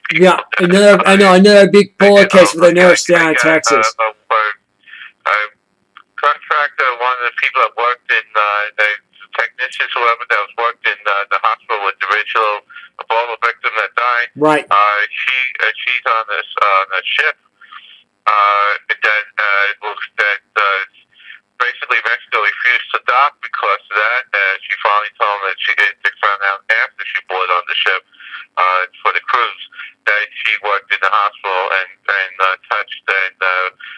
people. Yeah, another big Ebola case with a nurse down in Texas. A contractor, one of the people that worked in the technicians, whoever that was worked in the hospital with the original Ebola victim that died. Right. She's on a ship that basically Mexico refused to dock because of that. She finally told them that they found out after she boarded on the ship for the cruise that she worked in the hospital and touched and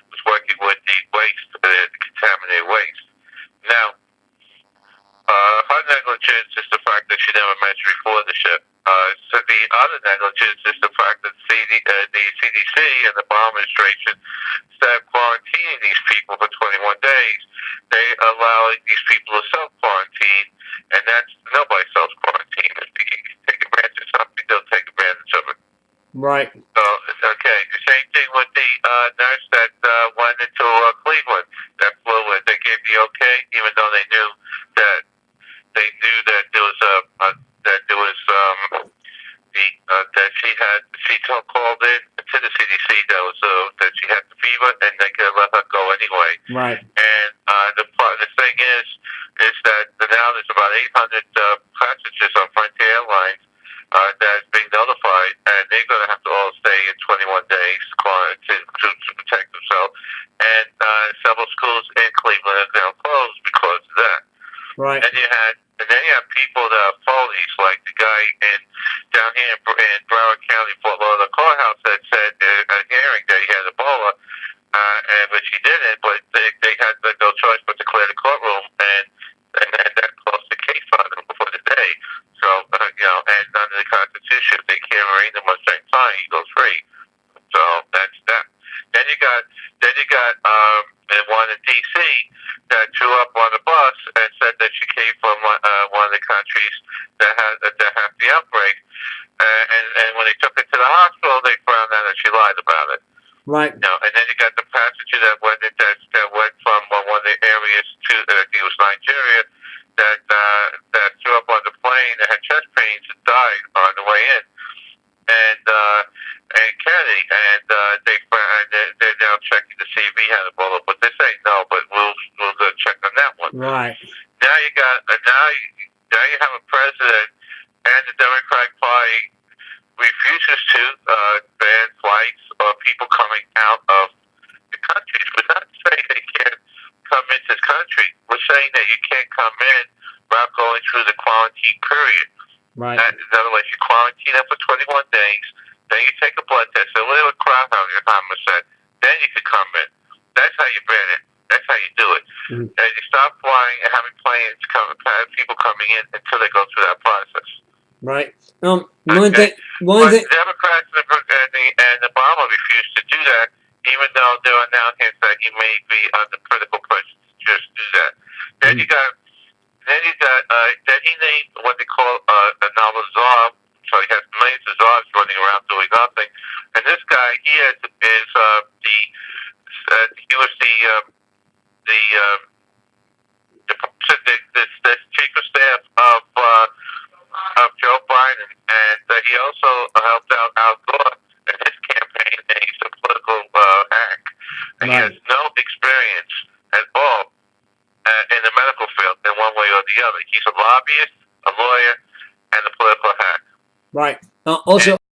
was working with the waste, the contaminated waste. Now, her negligence is the fact that she never mentioned before the ship. So the other negligence is the fact that the CDC and the Obama administration instead of quarantining these people for 21 days, they allow these people to self-quarantine, and that's nobody self-quarantine. If you take advantage of something, they'll take advantage of it. Right. So, okay, the same thing with the nurse that went into Cleveland, that flew in. They gave the okay, even though they knew that she called in to the CDC that she had the fever, and they could let her go anyway. Right. And the thing is that now there's about 800 passengers on Frontier Airlines that is being notified, and they're going to have to all stay in 21 days to protect themselves. And several schools in Cleveland are now closed because of that. Right. And then you have people that are phonies, like the guy down here in Broward County, Fort Lauderdale courthouse, that said at a hearing that he had Ebola, but he didn't. But they had no choice but to clear the courtroom, and that closed the case on him for the day. So and under the Constitution, if they can't arraign him at the same time, he goes free. So that's that. Then you got one in D.C. that drew up on the bus and said that she came from one of the countries that had the outbreak, and when they took her to the hospital, they found out that she lied about it. Right. And then you got the passenger that went from one of the areas to I think it was Nigeria that threw up on the plane and had chest pains and died on the way in. And Kennedy, and they're now checking to see if he had Ebola, but they say no, but we'll go check on that one. Right. Now you have a president and the Democratic Party refuses to ban flights or people coming out of the country. We're not saying they can't come into this country. We're saying that you can't come in without going through the quarantine period. Right. In other words, you quarantine them for 21 days, then you take a blood test, a little crowd said, then you can come in. That's how you ban it. That's how you do it. Mm-hmm. And you stop flying and having planes people coming in until they go through that process. Right. One thing. The Democrats and Obama refused to do that, even though there are now hints that he may be under critical pressure to just do that. Then you got. Then he named what they call a novel czar. So he has millions of czars running around doing nothing. And this guy here he was the chief of staff of Joe Biden, and he also helped out Al Gore in his campaign. And he's a political hack. And he has no experience at all in the medical field in one way or the other. He's a lobbyist, a lawyer, and a political hack. Right. Also,